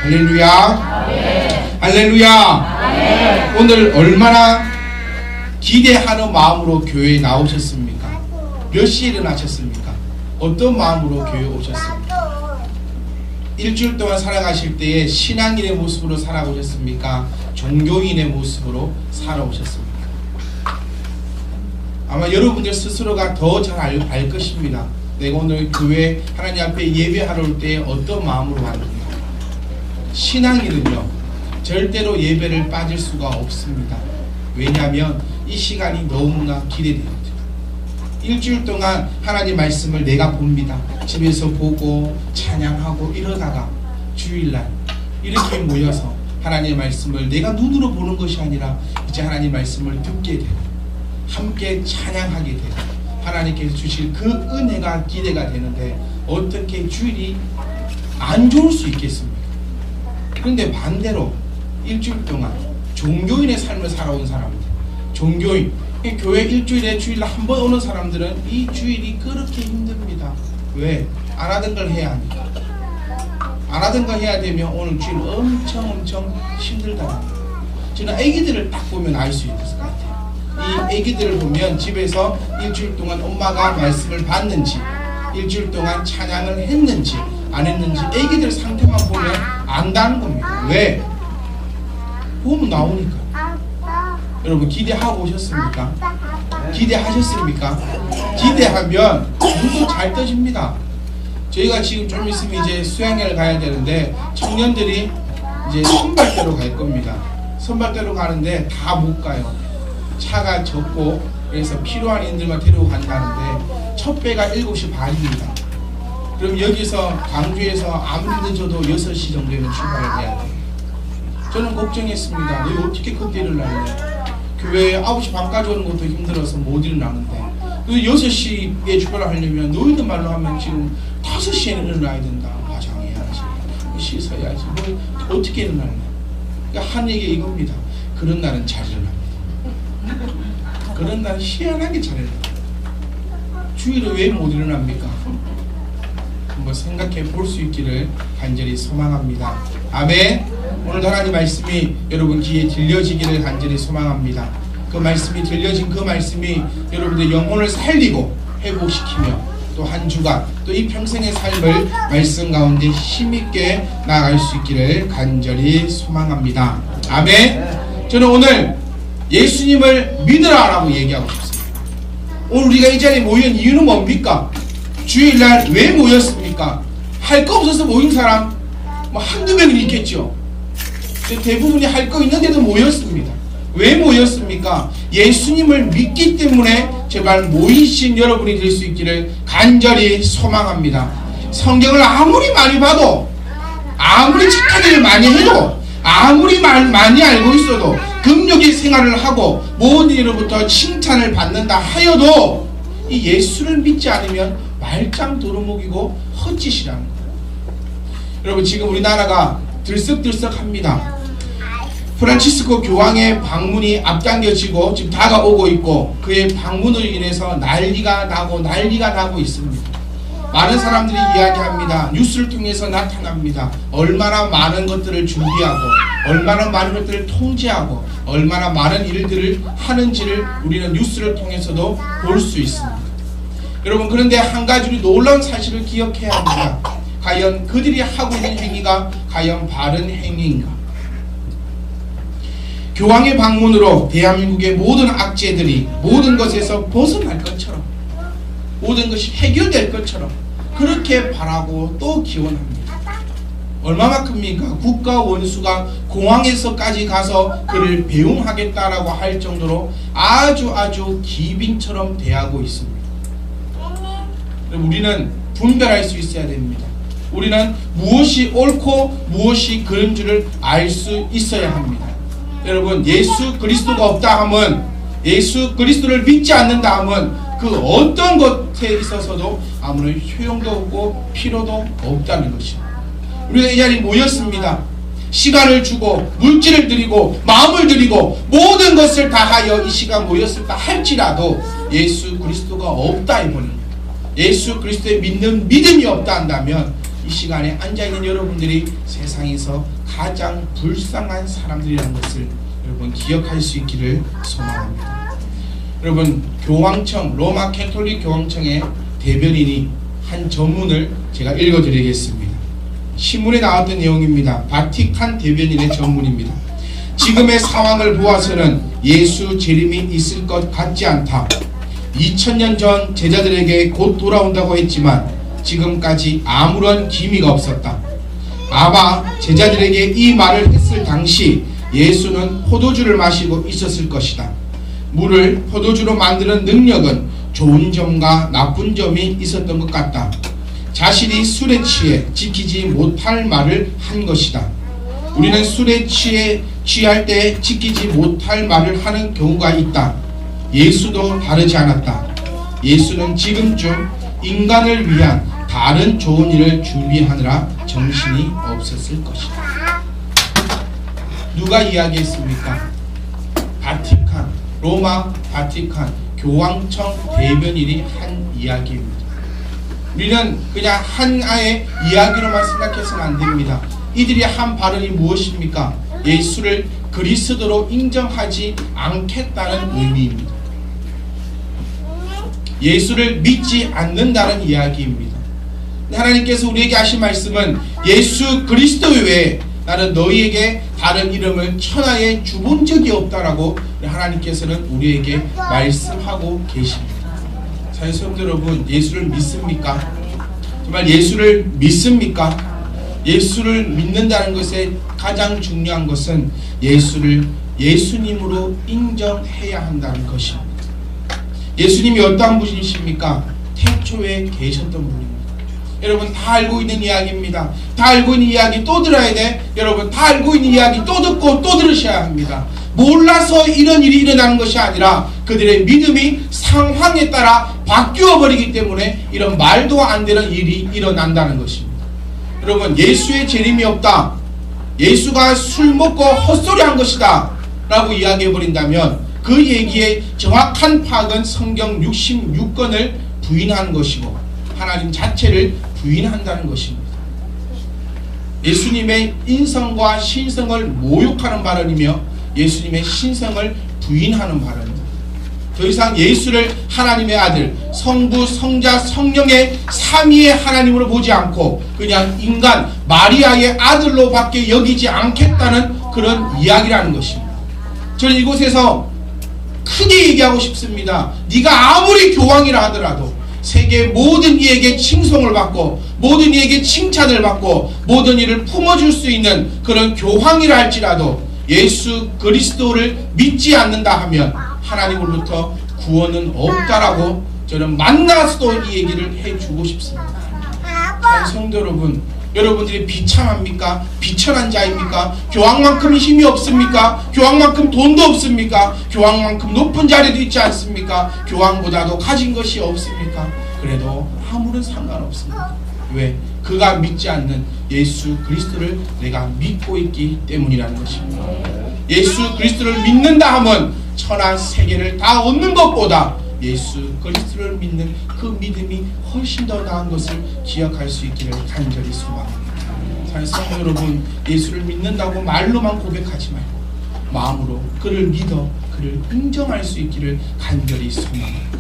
할렐루야. 아멘. 할렐루야. 아멘. 오늘 얼마나 기대하는 마음으로 교회에 나오셨습니까? 몇 시에 일어나셨습니까? 어떤 마음으로 교회에 오셨습니까? 일주일 동안 살아가실 때에 신앙인의 모습으로 살아오셨습니까? 종교인의 모습으로 살아오셨습니까? 아마 여러분들 스스로가 더 잘 알 것입니다. 내가 오늘 교회 하나님 앞에 예배하러 올 때 어떤 마음으로 왔는가. 신앙인은요 절대로 예배를 빠질 수가 없습니다. 왜냐하면 이 시간이 너무나 기대됩니다. 일주일 동안 하나님 말씀을 내가 봅니다. 집에서 보고 찬양하고 이러다가 주일날 이렇게 모여서 하나님의 말씀을 내가 눈으로 보는 것이 아니라 이제 하나님 말씀을 듣게 되고 함께 찬양하게 되고 하나님께서 주실 그 은혜가 기대가 되는데 어떻게 주일이 안 좋을 수 있겠습니까? 그런데 반대로 일주일 동안 종교인의 삶을 살아온 사람들, 종교인, 교회 일주일에 주일날 한 번 오는 사람들은 이 주일이 그렇게 힘듭니다. 왜? 안 하던 걸 해야 하니까. 안 하던 걸 해야 되면 오늘 주일 엄청 힘들다. 저는 애기들을 딱 보면 알 수 있을 것 같아요. 이 애기들을 보면 집에서 일주일 동안 엄마가 말씀을 받는지, 일주일 동안 찬양을 했는지 안 했는지 애기들 상태만 보면 안다는 겁니다. 왜? 보면 나오니까. 여러분 기대하고 오셨습니까? 기대하셨습니까? 기대하면 눈도 잘 떠집니다. 저희가 지금 좀 있으면 이제 수양회를 가야 되는데 청년들이 이제 선발대로 갈 겁니다. 선발대로 가는데 다 못 가요. 차가 적고 그래서 필요한 인들만 데리고 간다는데 첫 배가 7시 반입니다. 그럼 여기서 광주에서 아무리 늦어도 6시 정도면 출발을 해야 돼요. 저는 걱정했습니다. 너희 어떻게 그때 일어나냐. 교회에 9시 반까지 오는 것도 힘들어서 못 일어나는데 6시에 출발을 하려면 너희들 말로 하면 지금 5시에는 일어나야 된다. 화장해야지, 씻어야지, 뭐 어떻게 일어나냐. 그러니까 한 얘기 이겁니다. 그런 날은 잘 일어납니다. 그런 날은 희한하게 잘 일어납니다. 주일에 왜 못 일어납니까? 한번 생각해 볼 수 있기를 간절히 소망합니다. 아멘. 오늘 하나님 말씀이 여러분 귀에 들려지기를 간절히 소망합니다. 그 말씀이 들려진 그 말씀이 여러분의 영혼을 살리고 회복시키며 또 한 주간 또 이 평생의 삶을 말씀 가운데 힘있게 나아갈 수 있기를 간절히 소망합니다. 아멘. 저는 오늘 예수님을 믿으라라고 얘기하고 싶습니다. 오늘 우리가 이 자리에 모인 이유는 뭡니까? 주일날 왜 모였습니까? 할 거 없어서 모인 사람 뭐 한두 명은 있겠죠. 대부분이 할 거 있는데도 모였습니다. 왜 모였습니까? 예수님을 믿기 때문에 제발 모이신 여러분이 될 수 있기를 간절히 소망합니다. 성경을 아무리 많이 봐도 아무리 착한 일을 많이 해도 아무리 많이 알고 있어도 금욕의 생활을 하고 모든 일로부터 칭찬을 받는다 하여도 이 예수를 믿지 않으면 말짱 도루묵이고 헛짓이라는 거예요. 여러분 지금 우리나라가 들썩들썩합니다. 프란치스코 교황의 방문이 앞당겨지고 지금 다가오고 있고 그의 방문으로 인해서 난리가 나고 있습니다. 많은 사람들이 이야기합니다. 뉴스를 통해서 나타납니다. 얼마나 많은 것들을 준비하고 얼마나 많은 것들을 통제하고 얼마나 많은 일들을 하는지를 우리는 뉴스를 통해서도 볼 수 있습니다. 여러분 그런데 한 가지 우리 놀라운 사실을 기억해야 합니다. 과연 그들이 하고 있는 행위가 과연 바른 행위인가? 교황의 방문으로 대한민국의 모든 악재들이 모든 것에서 벗어날 것처럼 모든 것이 해결될 것처럼 그렇게 바라고 또 기원합니다. 얼마만큼입니까? 국가 원수가 공항에서까지 가서 그를 배웅하겠다라고 할 정도로 아주 기빈처럼 대하고 있습니다. 우리는 분별할 수 있어야 됩니다. 우리는 무엇이 옳고 무엇이 그른 줄을 알 수 있어야 합니다. 여러분 예수 그리스도가 없다 하면 예수 그리스도를 믿지 않는다 하면 그 어떤 것에 있어서도 아무런 효용도 없고 필요도 없다는 것입니다. 우리가 이 자리에 모였습니다. 시간을 주고 물질을 드리고 마음을 드리고 모든 것을 다하여 이 시간 모였을까 할지라도 예수 그리스도가 없다 이거는 예수 그리스도에 믿는 믿음이 없다 한다면 이 시간에 앉아있는 여러분들이 세상에서 가장 불쌍한 사람들이라는 것을 여러분 기억할 수 있기를 소망합니다. 여러분, 교황청, 로마 캐톨릭 교황청의 대변인이 한 전문을 제가 읽어드리겠습니다. 신문에 나왔던 내용입니다. 바티칸 대변인의 전문입니다. 지금의 상황을 보아서는 예수 재림이 있을 것 같지 않다. 2000년 전 제자들에게 곧 돌아온다고 했지만 지금까지 아무런 기미가 없었다. 아마 제자들에게 이 말을 했을 당시 예수는 포도주를 마시고 있었을 것이다. 물을 포도주로 만드는 능력은 좋은 점과 나쁜 점이 있었던 것 같다. 자신이 술에 취해 지키지 못할 말을 한 것이다. 우리는 술에 취할 때 지키지 못할 말을 하는 경우가 있다. 예수도 다르지 않았다. 예수는 지금쯤 인간을 위한 다른 좋은 일을 준비하느라 정신이 없었을 것이다. 누가 이야기했습니까? 바티칸, 로마 바티칸 교황청 대변인이 한 이야기입니다. 우리는 그냥 하나의 이야기로만 생각해서는 안 됩니다. 이들이 한 발언이 무엇입니까? 예수를 그리스도로 인정하지 않겠다는 의미입니다. 예수를 믿지 않는다는 이야기입니다. 하나님께서 우리에게 하신 말씀은 예수 그리스도 외에 나는 너희에게 다른 이름을 천하에 주본 적이 없다라고 하나님께서는 우리에게 말씀하고 계십니다. 사랑하는 여러분, 예수를 믿습니까? 정말 예수를 믿습니까? 예수를 믿는다는 것에 가장 중요한 것은 예수를 예수님으로 인정해야 한다는 것입니다. 예수님이 어떠한 분이십니까? 태초에 계셨던 분입니다. 여러분 다 알고 있는 이야기입니다. 다 알고 있는 이야기 또 들어야 돼. 여러분 다 알고 있는 이야기 또 듣고 또 들으셔야 합니다. 몰라서 이런 일이 일어나는 것이 아니라 그들의 믿음이 상황에 따라 바뀌어 버리기 때문에 이런 말도 안 되는 일이 일어난다는 것입니다. 여러분, 예수의 재림이 없다, 예수가 술 먹고 헛소리한 것이다 라고 이야기해 버린다면 그 얘기의 정확한 파악은 성경 66권을 부인하는 것이고 하나님 자체를 부인한다는 것입니다. 예수님의 인성과 신성을 모욕하는 발언이며 예수님의 신성을 부인하는 발언입니다. 더 이상 예수를 하나님의 아들, 성부, 성자, 성령의 삼위의 하나님으로 보지 않고 그냥 인간 마리아의 아들로 밖에 여기지 않겠다는 그런 이야기라는 것입니다. 저는 이곳에서 크게 얘기하고 싶습니다. 네가 아무리 교황이라 하더라도 세계 모든 이에게 칭송을 받고 모든 이에게 칭찬을 받고 모든 일을 품어줄 수 있는 그런 교황이라 할지라도 예수 그리스도를 믿지 않는다 하면 하나님으로부터 구원은 없다라고 저는 만나서도 이 얘기를 해주고 싶습니다. 성도 여러분, 여러분들이 비참합니까? 비천한 자입니까? 교황만큼 힘이 없습니까? 교황만큼 돈도 없습니까? 교황만큼 높은 자리도 있지 않습니까? 교황보다도 가진 것이 없습니까? 그래도 아무런 상관없습니다. 왜? 그가 믿지 않는 예수 그리스도를 내가 믿고 있기 때문이라는 것입니다. 예수 그리스도를 믿는다 하면 천하 세계를 다 얻는 것보다 예수 그리스도를 믿는 그 믿음이 훨씬 더 나은 것을 기억할 수 있기를 간절히 소망합니다. 사랑하는 여러분, 예수를 믿는다고 말로만 고백하지 말고 마음으로 그를 믿어 그를 인정할 수 있기를 간절히 소망합니다.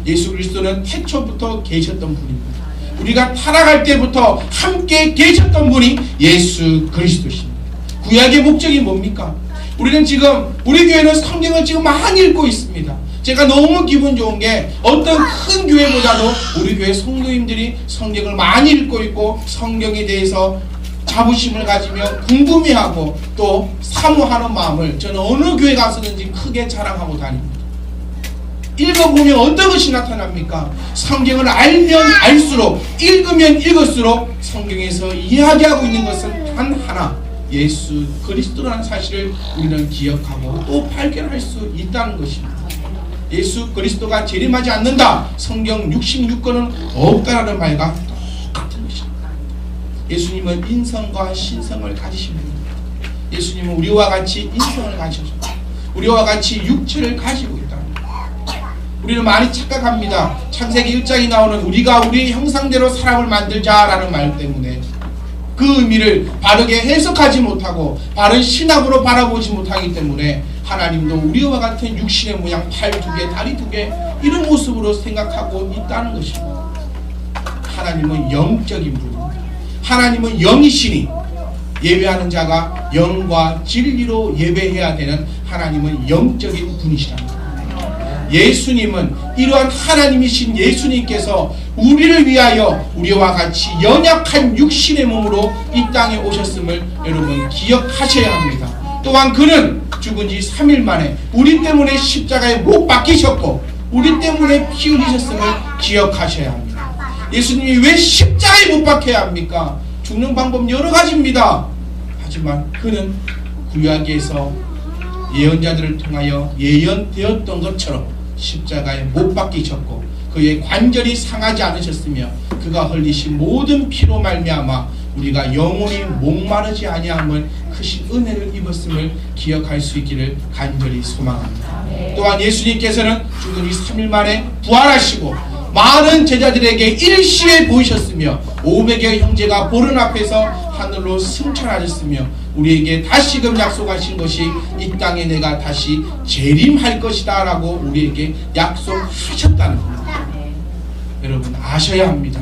예수 그리스도는 태초부터 계셨던 분입니다. 우리가 타락할 때부터 함께 계셨던 분이 예수 그리스도십니다. 구약의 목적이 뭡니까? 우리는 지금 우리 교회는 성경을 지금 많이 읽고 있습니다. 제가 너무 기분 좋은 게 어떤 큰 교회보다도 우리 교회 성도님들이 성경을 많이 읽고 있고 성경에 대해서 자부심을 가지며 궁금해하고 또 사모하는 마음을 저는 어느 교회 가서든지 크게 자랑하고 다닙니다. 읽어보면 어떤 것이 나타납니까? 성경을 알면 알수록 읽으면 읽을수록 성경에서 이야기하고 있는 것은 단 하나, 예수 그리스도라는 사실을 우리는 기억하고 또 발견할 수 있다는 것입니다. 예수 그리스도가 재림하지 않는다, 성경 66권은 없다라는 말과 똑같은 것입니다. 예수님은 인성과 신성을 가지신 분입니다. 예수님은 우리와 같이 인성을 가지셨고 우리와 같이 육체를 가지고 있다. 우리는 많이 착각합니다. 창세기 1장에 나오는 우리가 우리의 형상대로 사람을 만들자라는 말 때문에 그 의미를 바르게 해석하지 못하고 바른 신앙으로 바라보지 못하기 때문에 하나님도 우리와 같은 육신의 모양, 팔 2개, 다리 2개 이런 모습으로 생각하고 있다는 것입니다. 하나님은 영적인 분입니다. 하나님은 영이시니 예배하는 자가 영과 진리로 예배해야 되는 하나님은 영적인 분이시랍니다. 예수님은 이러한 하나님이신 예수님께서 우리를 위하여 우리와 같이 연약한 육신의 몸으로 이 땅에 오셨음을 여러분 기억하셔야 합니다. 또한 그는 죽은 지 3일 만에 우리 때문에 십자가에 못 박히셨고 우리 때문에 피 흘리셨음을 기억하셔야 합니다. 예수님이 왜 십자가에 못 박혀야 합니까? 죽는 방법 여러 가지입니다. 하지만 그는 구약에서 예언자들을 통하여 예언되었던 것처럼 십자가에 못 박히셨고 그의 관절이 상하지 않으셨으며 그가 흘리신 모든 피로 말미암아 우리가 영원히 목마르지 아니함을 크신 은혜를 입었음을 기억할 수 있기를 간절히 소망합니다. 또한 예수님께서는 죽은 지 3일 만에 부활하시고 많은 제자들에게 일시에 보이셨으며 500여 형제가 보른 앞에서 하늘로 승천하셨으며 우리에게 다시금 약속하신 것이 이 땅에 내가 다시 재림할 것이다 라고 우리에게 약속하셨다는 겁니다. 여러분 아셔야 합니다.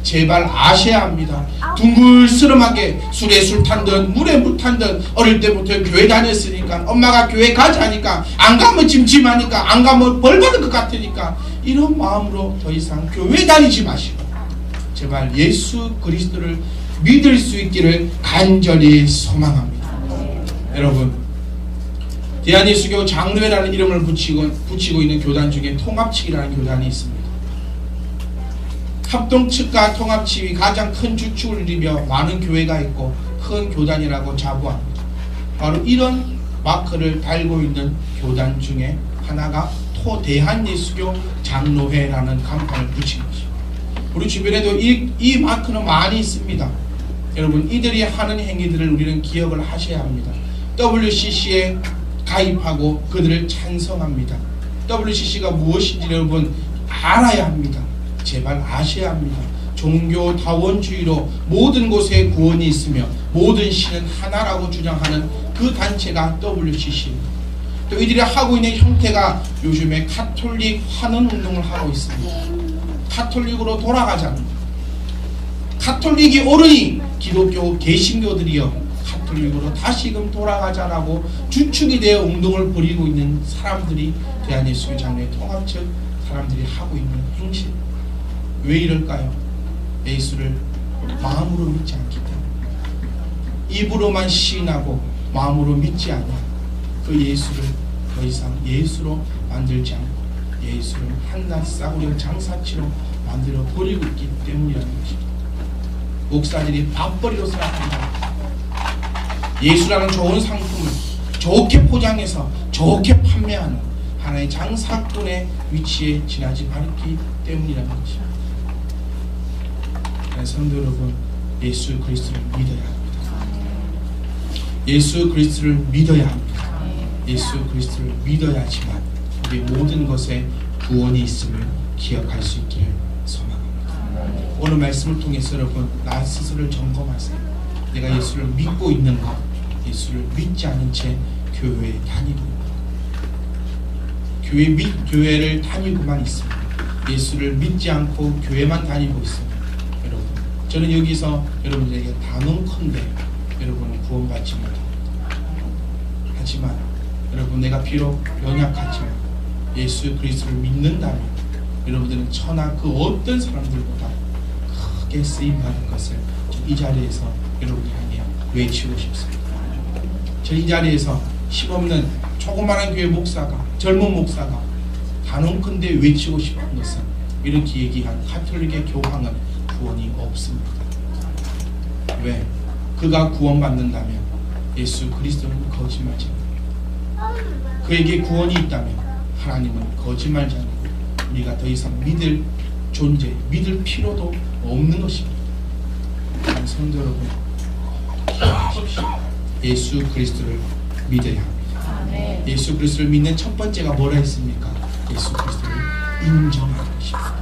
제발 아셔야 합니다. 둥글스름하게 술에 술 탄 듯 물에 물 탄 듯 어릴 때부터 교회 다녔으니까 엄마가 교회 가자니까 안 가면 찜찜하니까 안 가면 벌 받을 것 같으니까 이런 마음으로 더 이상 교회 다니지 마시고 제발 예수 그리스도를 믿을 수 있기를 간절히 소망합니다. 여러분 대한예수교 장로회라는 이름을 붙이고 있는 교단 중에 통합측이라는 교단이 있습니다. 합동측과 통합측이 가장 큰 주축을 이루며 많은 교회가 있고 큰 교단이라고 자부합니다. 바로 이런 마크를 달고 있는 교단 중에 하나가 대한예수교 장로회라는 간판을 붙인 것입니다. 우리 주변에도 이 마크는 많이 있습니다. 여러분 이들이 하는 행위들을 우리는 기억을 하셔야 합니다. WCC에 가입하고 그들을 찬성합니다. WCC가 무엇인지 여러분 알아야 합니다. 제발 아셔야 합니다. 종교다원주의로 모든 곳에 구원이 있으며 모든 신은 하나라고 주장하는 그 단체가 WCC입니다. 또 이들이 하고 있는 형태가 요즘에 카톨릭 환원 운동을 하고 있습니다. 카톨릭으로 돌아가자는 카톨릭이 옳으니 기독교 개신교들이여 카톨릭으로 다시금 돌아가자라고 주축이 되어 운동을 벌이고 있는 사람들이 대한예수교 장로회 통합측 사람들이 하고 있는 행실. 왜 이럴까요? 예수를 마음으로 믿지 않기 때문에 입으로만 시인하고 마음으로 믿지 않아 그 예수를 더 이상 예수로 만들지 않고 예수를 한낱 싸구려 장사치로 만들어 버리고 있기 때문이라는 것입니다. 목사들이 밥벌이로 생각합니다. 예수라는 좋은 상품을 좋게 포장해서 좋게 판매하는 하나의 장사꾼의 위치에 지나지 않기 때문이라는 것입니다. 성도 여러분, 예수 그리스도를 믿어야 합니다. 예수 그리스도를 믿어야 합니다. 예수 그리스도를 믿어야지만 우리 모든 것에 구원이 있음을 기억할 수 있기를 소망합니다. 오늘 말씀을 통해서 여러분 나 스스로를 점검하세요. 내가 예수를 믿고 있는가? 예수를 믿지 않은 채 교회에 다니고 교회를 다니고만 있습니다. 예수를 믿지 않고 교회만 다니고 있습니다. 여러분 저는 여기서 여러분들에게 단언컨대 여러분은 구원받지 못합니다. 하지만 여러분 내가 비록 연약하지만 예수 그리스도를 믿는다면 여러분들은 천하 그 어떤 사람들보다 크게 쓰임받을 것을 이 자리에서 여러분들에게 외치고 싶습니다. 저 이 자리에서 힘없는 조그마한 교회 목사가 젊은 목사가 단언컨대 외치고 싶은 것은 이렇게 얘기한 가톨릭의 교황은 구원이 없습니다. 왜? 그가 구원받는다면 예수 그리스도는 거짓말쟁이 그에게 구원이 있다면 하나님은 거짓말쟁이고 우리가 더 이상 믿을 존재, 믿을 필요도 없는 것입니다. 성도 여러분 기억하십시오. 예수 그리스도를 믿어야 합니다. 예수 그리스도를 믿는 첫 번째가 뭐라 했습니까? 예수 그리스도를 인정하는 것입니다.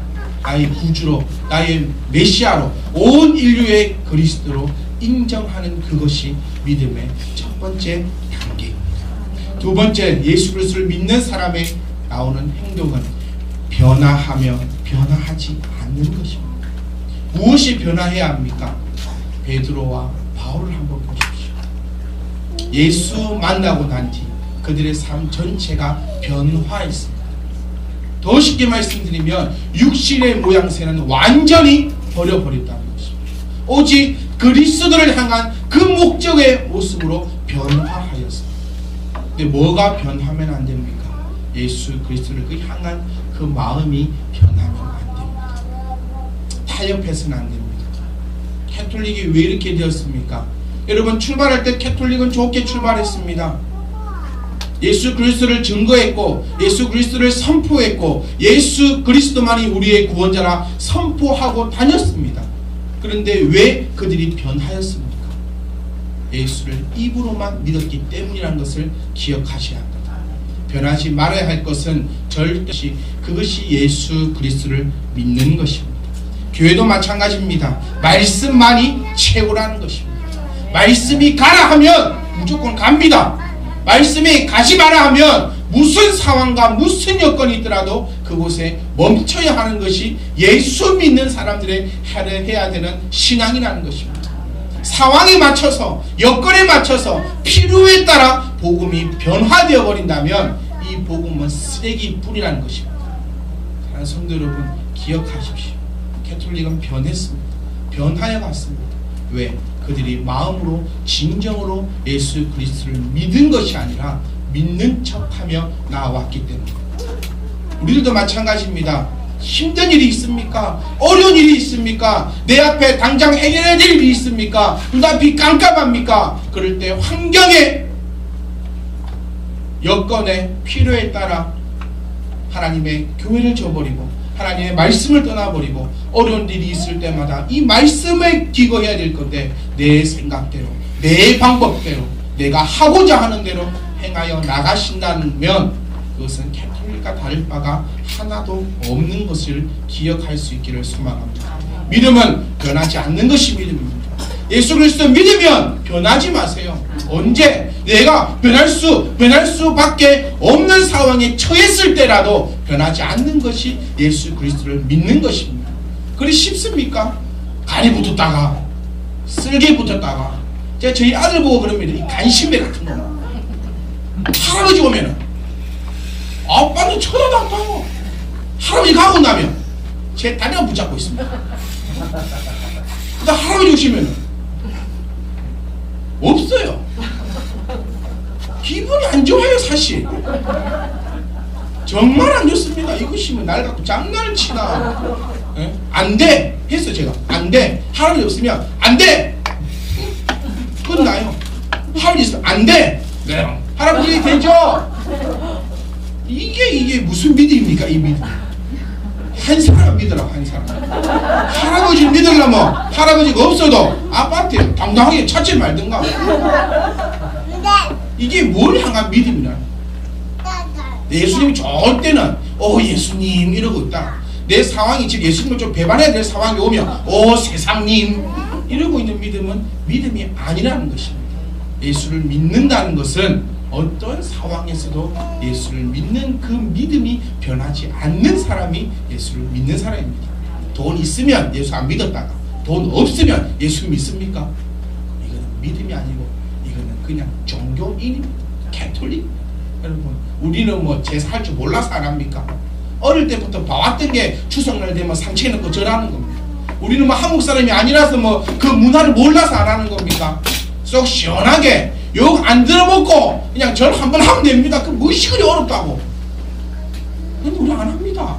나의 구주로 나의 메시아로 온 인류의 그리스도로 인정하는 그것이 믿음의 첫 번째 단계입니다. 두 번째, 예수 그리스도를 믿는 사람의 나오는 행동은 변화하며 변화하지 않는 것입니다. 무엇이 변화해야 합니까? 베드로와 바울을 한번 보십시오. 예수 만나고 난 뒤 그들의 삶 전체가 변화했습니다. 더 쉽게 말씀드리면 육신의 모양새는 완전히 버려버렸다는 것입니다. 오직 그리스도를 향한 그 목적의 모습으로 변화하였습니다. 근데 뭐가 변하면 안 됩니까? 예수 그리스도를 향한 그 마음이 변하면 안 됩니다. 타협해서는 안 됩니다. 캐톨릭이 왜 이렇게 되었습니까? 여러분, 출발할 때 캐톨릭은 좋게 출발했습니다. 예수 그리스도를 증거했고 예수 그리스도를 선포했고 예수 그리스도만이 우리의 구원자라 선포하고 다녔습니다. 그런데 왜 그들이 변하였습니까? 예수를 입으로만 믿었기 때문이라는 것을 기억하셔야 합니다. 변하지 말아야 할 것은 절대 그것이 예수 그리스도를 믿는 것입니다. 교회도 마찬가지입니다. 말씀만이 최고라는 것입니다. 말씀이 가라 하면 무조건 갑니다. 말씀이 가지 마라 하면 무슨 상황과 무슨 여건이 있더라도 그곳에 멈춰야 하는 것이 예수 믿는 사람들의 해야 되는 신앙이라는 것입니다. 상황에 맞춰서 여건에 맞춰서 필요에 따라 복음이 변화되어 버린다면 이 복음은 쓰레기뿐이라는 것입니다. 사랑하는 성도 여러분, 기억하십시오. 캐톨릭은 변했습니다. 변하여 갔습니다. 왜? 그들이 마음으로 진정으로 예수 그리스도를 믿은 것이 아니라 믿는 척하며 나아왔기 때문입니다. 우리들도 마찬가지입니다. 힘든 일이 있습니까? 어려운 일이 있습니까? 내 앞에 당장 해결해야 될 일이 있습니까? 눈앞이 깜깜합니까? 그럴 때 환경에 여건에 필요에 따라 하나님의 교회를 저버리고 하나님의 말씀을 떠나버리고 어려운 일이 있을 때마다 이 말씀에 기거해야 될 건데 내 생각대로 내 방법대로 내가 하고자 하는 대로 행하여 나가신다면 그것은 캐톨릭과 다를 바가 하나도 없는 것을 기억할 수 있기를 소망합니다. 믿음은 변하지 않는 것이 믿음입니다. 예수 그리스도 믿으면 변하지 마세요. 언제? 내가 변할 수밖에 없는 상황에 처했을 때라도 변하지 않는 것이 예수 그리스도를 믿는 것입니다. 그리 쉽습니까? 간이 붙었다가 쓸개 붙었다가 제가 저희 아들 보고 그럽니다. 이 간신배 같은 거 할아버지 오면은 아빠는 쳐다도 안 봐요. 할아버지 가고 나면 제 다리가 붙잡고 있습니다. 그다음 할아버지 오시면은 없어요. 기분이 안 좋아요. 사실 정말 안 좋습니다. 이것이 뭐 날 갖고 장난을 치나. 안 돼 했어. 제가 안 돼. 할아버지 없으면 안 돼 끝나요. 할아버지 있으면 안 돼. 네. 할아버지 되죠. 이게 무슨 믿음입니까? 이 믿음. 한 사람 믿으라. 한 사람. 할아버지를 믿으려면 할아버지가 없어도 아빠한테 당당하게 찾지 말든가. 이게 뭘 향한 믿음이냐? 예수님이 좋을 때는 예수님 이러고 있다. 내 상황이 지금 예수님을 좀 배반해야 될 상황이 오면 세상님 이러고 있는 믿음은 믿음이 아니라는 것입니다. 예수를 믿는다는 것은 어떤 상황에서도 예수를 믿는 그 믿음이 변하지 않는 사람이 예수를 믿는 사람입니다. 돈 있으면 예수 안 믿었다가 돈 없으면 예수 믿습니까? 이거는 믿음이 아니고 이거는 그냥 종교인입니다. 캐톨릭. 여러분, 우리는 뭐 제사할 줄 몰라서 안 합니까? 어릴 때부터 봐왔던 게 추석날 되면 상체 넣고 절하는 겁니다. 우리는 뭐 한국 사람이 아니라서 뭐 그 문화를 몰라서 안 하는 겁니까? 쏙 시원하게 욕 안 들어먹고 그냥 절 한번 하면 됩니다. 그 무엇이 그리 어렵다고. 근데 우리 안 합니다.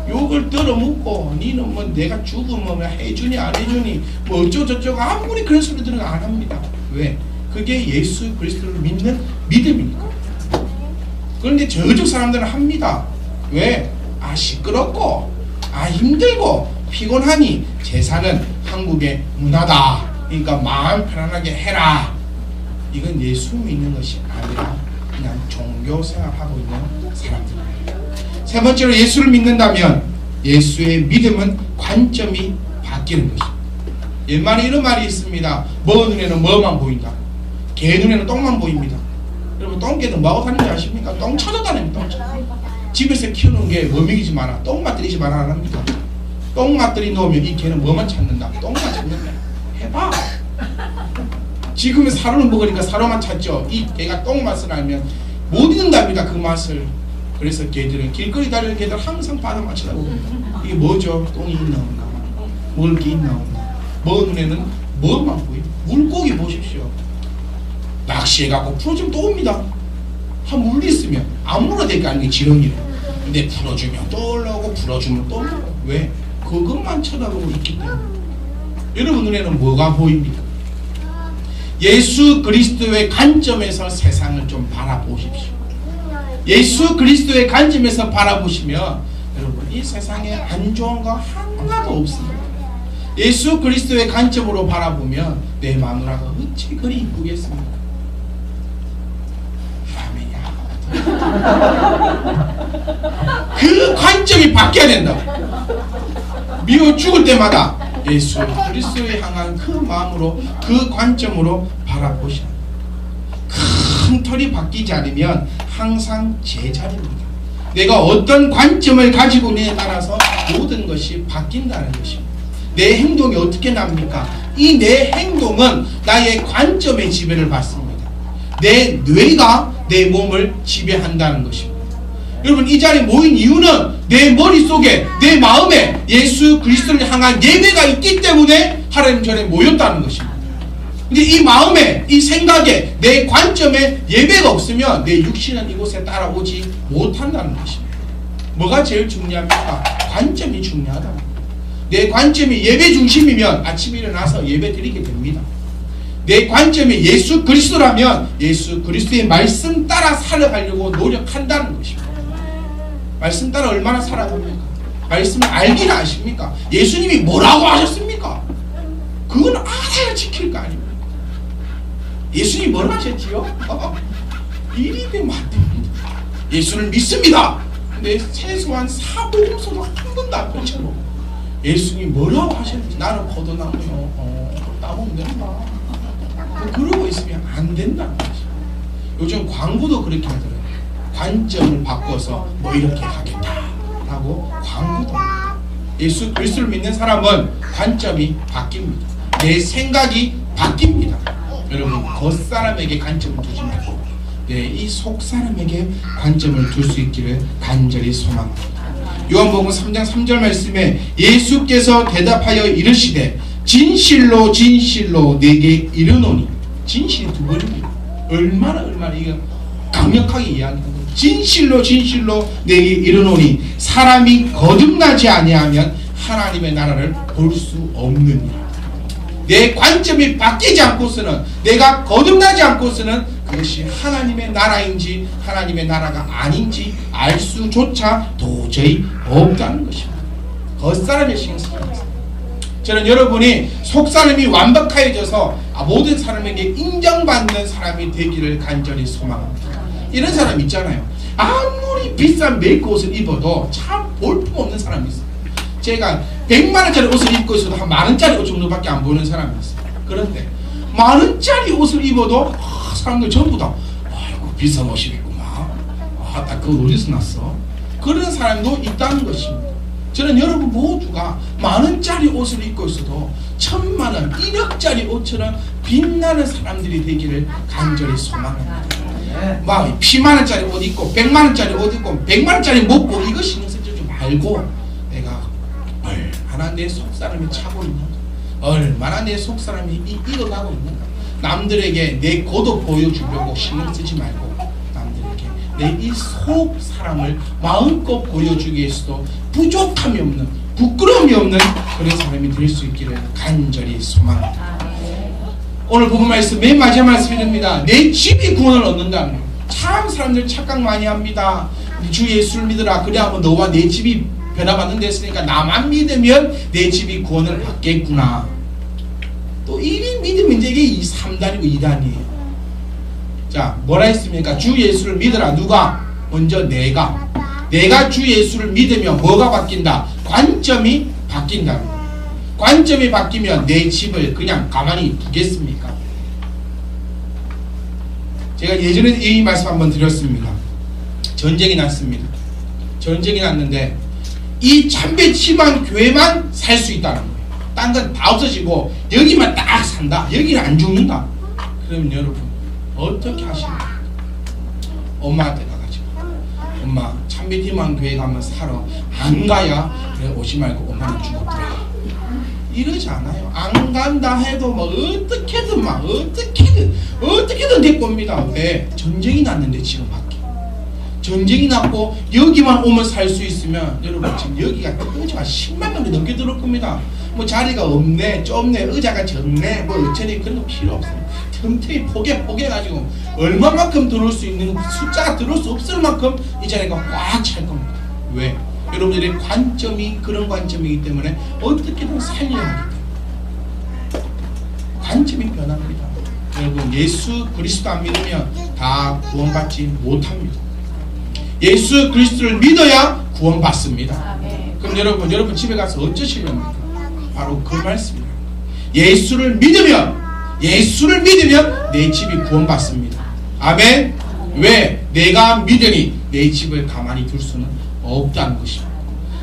욕을 들어먹고 니는 뭐 내가 죽으면 뭐 해주니 안 해주니 뭐 어쩌고저쩌고 아무리 그런 소리 들으면 안 합니다. 왜? 그게 예수 그리스도를 믿는 믿음이니까. 그런데 저쪽 사람들은 합니다. 왜? 시끄럽고 힘들고 피곤하니 제사는 한국의 문화다. 그러니까 마음 편안하게 해라. 이건 예수 믿는 것이 아니라 그냥 종교 생활하고 있는 사람들입니다. 세 번째로 예수를 믿는다면 예수의 믿음은 관점이 바뀌는 것입니다. 옛말에 이런 말이 있습니다. 뭐 눈에는 뭐만 보인다. 개 눈에는 똥만 보입니다. 여러분 똥개는 뭐하고 다니는지 아십니까? 똥 찾아다닙니다. 똥 찾아. 집에서 키우는 게 뭐 먹이지 마라. 똥만 들이지 마라 안 합니까? 똥맛들이 넣으면 이 개는 뭐만 찾는다. 똥만 찾는다. 해봐. 지금은 사료를 먹으니까 사료만 찾죠. 이 개가 똥맛을 알면 못 잊는답니다. 그 맛을. 그래서 개들은 길거리 다니는 개들 항상 바닥만 쳐다봅니다. 이게 뭐죠? 똥이 있나 없나, 먹을 게 있나 없나. 뭐 눈에는 뭐만 보여. 물고기 보십시오. 낚시해갖고 풀어주면 또 옵니다. 한 물이 있으면 아무나 될 게 아닌 게 지렁이래. 근데 풀어주면 또 올라오고 풀어주면 또 올라오고. 왜? 그것만 쳐다보고 있기 때문에. 여러분 눈에는 뭐가 보입니까? 예수 그리스도의 관점에서 세상을 좀 바라보십시오. 예수 그리스도의 관점에서 바라보시면 여러분 이 세상에 안 좋은 거 하나도 없습니다. 예수 그리스도의 관점으로 바라보면 내 마누라가 어찌 그리 이쁘겠습니까? 그 관점이 바뀌어야 된다. 미워 죽을 때마다 예수 그리스도에 향한 그 마음으로 그 관점으로 바라보셔야 합니다. 큰 틀이 바뀌지 않으면 항상 제자리입니다. 내가 어떤 관점을 가지고 있느냐에 따라서 모든 것이 바뀐다는 것입니다. 내 행동이 어떻게 납니까? 이 내 행동은 나의 관점의 지배를 받습니다. 내 뇌가 내 몸을 지배한다는 것입니다. 여러분 이 자리에 모인 이유는 내 머릿속에 내 마음에 예수 그리스도를 향한 예배가 있기 때문에 하나님 전에 모였다는 것입니다. 근데 이 마음에 이 생각에 내 관점에 예배가 없으면 내 육신은 이곳에 따라오지 못한다는 것입니다. 뭐가 제일 중요합니까? 관점이 중요하다. 내 관점이 예배 중심이면 아침에 일어나서 예배 드리게 됩니다. 내 관점이 예수 그리스도라면 예수 그리스도의 말씀 따라 살아가려고 노력한다는 것입니다. 말씀 따라 얼마나 살아갑니까? 말씀을 알긴 아십니까? 예수님이 뭐라고 하셨습니까? 그건 알아야 지킬 거 아닙니까? 예수님이 뭐라고 하셨지요? 일이 되면 안 됩니다. 예수를 믿습니다. 근데 최소한 사복음서도 한 번도 안 펼쳐놓고 예수님이 뭐라고 하셨는지 나는 포도나무요. 따보면 된다. 그러고 있으면 안 된다는 거죠. 요즘 광고도 그렇게 하더라고요. 관점을 바꿔서 뭐 이렇게 하겠다라고 광고도 합니다. 예수 그리스도를 믿는 사람은 관점이 바뀝니다. 내 생각이 바뀝니다. 여러분 겉사람에게 관점을 두지 말고 이 속사람에게 관점을 둘 수 있기를 간절히 소망합니다. 요한복음 3장 3절 말씀에 예수께서 대답하여 이르시되 진실로 진실로 내게 이르노니. 진실이 두 번입니다. 얼마나 이거 강력하게 이야기하는 거예요. 진실로 진실로 내게 이르노니 사람이 거듭나지 아니하면 하나님의 나라를 볼 수 없느니라. 내 관점이 바뀌지 않고서는 내가 거듭나지 않고서는 그것이 하나님의 나라인지 하나님의 나라가 아닌지 알 수조차 도저히 없다는 것입니다. 겉사람의 신경 쓰입니다. 저는 여러분이 속사람이 완벽하여져서 모든 사람에게 인정받는 사람이 되기를 간절히 소망합니다. 이런 사람 있잖아요. 아무리 비싼 메이크 옷을 입어도 참 볼품없는 사람이 있어요. 제가 100만원짜리 옷을 입고 있어도 한 만원짜리 옷 정도밖에 안 보이는 사람이 있어요. 그런데 만원짜리 옷을 입어도 사람들 전부 다 아이고 비싼 옷이겠구나. 딱 그거 어디서 났어? 그런 사람도 있다는 것입니다. 저는 여러분 모두가 만원짜리 옷을 입고 있어도 1000만원, 1억짜리 옷처럼 빛나는 사람들이 되기를 간절히 소망합니다. 막 피만원짜리 옷 입고 100만원짜리 옷 입고 100만원짜리 먹고 이거 신경 쓰지 좀 말고 내가 얼마나 내 속사람이 차고 있는가, 얼마나 내 속사람이 익어가고 있는가, 남들에게 내 겉옷 보여주려고 신경 쓰지 말고 남들에게 내 이 속 사람을 마음껏 보여주기 위해서도 부족함이 없는, 부끄러움이 없는 그런 사람이 될 수 있기를 간절히 소망합니다. 오늘 본문 말씀 맨 마지막 말씀입니다. 내 집이 구원을 얻는다는 거예요. 참 사람들 착각 많이 합니다. 주 예수를 믿으라. 그래야 너와 내 집이 변화받는 데 있으니까 나만 믿으면 내 집이 구원을 받겠구나. 또 1인 믿으면 이제 이게 3단이고 2단이에요. 자, 뭐라 했습니까? 주 예수를 믿으라. 누가? 먼저 내가 주 예수를 믿으면 뭐가 바뀐다? 관점이 바뀐다. 관점이 바뀌면 내 집을 그냥 가만히 두겠습니까? 제가 예전에 이 말씀 한번 드렸습니다. 전쟁이 났습니다. 전쟁이 났는데 이 참배치만 교회만 살 수 있다는 거예요. 딴 건 다 없어지고 여기만 딱 산다. 여기는 안 죽는다. 그럼 여러분 어떻게 하십니까? 엄마한테 가가지고 엄마 참배치만 교회 가면 살아. 안 가야? 그래 오지 말고 엄마는 죽어버려. 이러지 않아요. 안 간다 해도 뭐 어떻게든 데리고 옵니다. 왜? 전쟁이 났는데 지금 밖에 전쟁이 났고 여기만 오면 살 수 있으면 여러분 지금 여기가 의자가 10만 명이 넘게 들어올 겁니다. 뭐 자리가 없네 좁네 의자가 적네 뭐 어쩌니 그런 거 필요 없어요. 틈틈이 포개가지고 얼마만큼 들어올 수 있는 숫자가 들어올 수 없을 만큼 이 자리가 꽉 찰 겁니다. 왜? 여러분들의 관점이 그런 관점이기 때문에 어떻게든 살려야 하기 때문에 관점이 변합니다. 여러분 예수 그리스도 안 믿으면 다 구원받지 못합니다. 예수 그리스도를 믿어야 구원받습니다. 그럼 여러분 집에 가서 어쩌시렵니까? 바로 그 말씀이에요. 예수를 믿으면 내 집이 구원받습니다. 아멘. 왜? 내가 믿으니 내 집을 가만히 둘 수는 없다는 것입니다.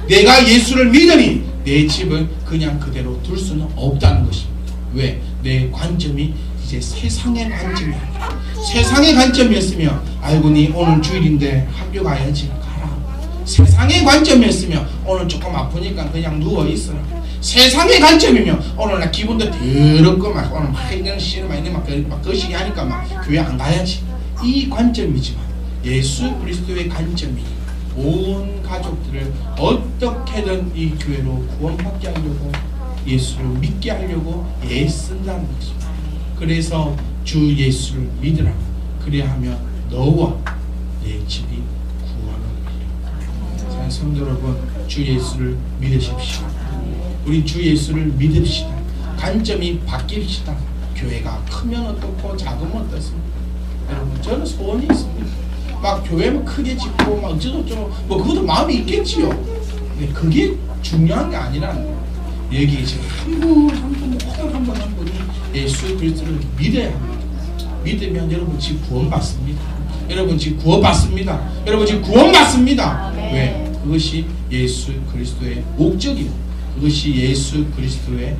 내가 예수를 믿으니 내 집을 그냥 그대로 둘 수는 없다는 것입니다. 왜? 내 관점이 이제 세상의 관점이 아니라 세상의 관점이었으면 알고니 오늘 주일인데 학교 가야지 가라. 세상의 관점이었으면 오늘 조금 아프니까 그냥 누워있어라. 세상의 관점이면 오늘 나 기분도 더럽고 막 오늘 막 이런 씨를 막 이런 막 거시기 하니까 막 교회 안 가야지. 이 관점이지만 예수 그리스도의 관점이 온 가족들을 어떻게든 이 교회로 구원받게 하려고 예수를 믿게 하려고 애쓴다는 것입니다. 그래서 주 예수를 믿으라. 그래야 하면 너와 내 집이 구원을 믿으라. 성도 여러분 주 예수를 믿으십시오. 우리 주 예수를 믿읍시다. 관점이 바뀝시다. 교회가 크면 어떻고 작으면 어떻습니까? 여러분 저는 소원이 있습니다. 막 교회만 크게 짓고 막 어쩌고저쩌고 뭐 그것도 마음이 있겠지요. 근데 그게 중요한 게 아니라는 거예요. 여기 지금 한 분이 예수 그리스도를 믿어야 합니다. 믿으면 여러분 지금 구원받습니다. 여러분 지금 구원받습니다. 여러분 지금 구원받습니다. 왜? 그것이 예수 그리스도의 목적이고 그것이 예수 그리스도의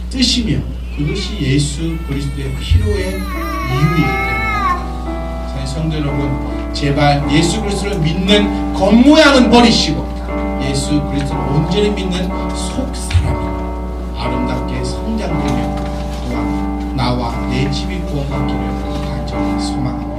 뜻이며 그것이 예수 그리스도의 필요의 이유이기 때문에 성도 여러분 제발 예수 그리스도를 믿는 겉모양은 버리시고 예수 그리스도를 온전히 믿는 속사람이 아름답게 성장되며 또한 나와 내 집이 구원받기를 간절히 소망합니다.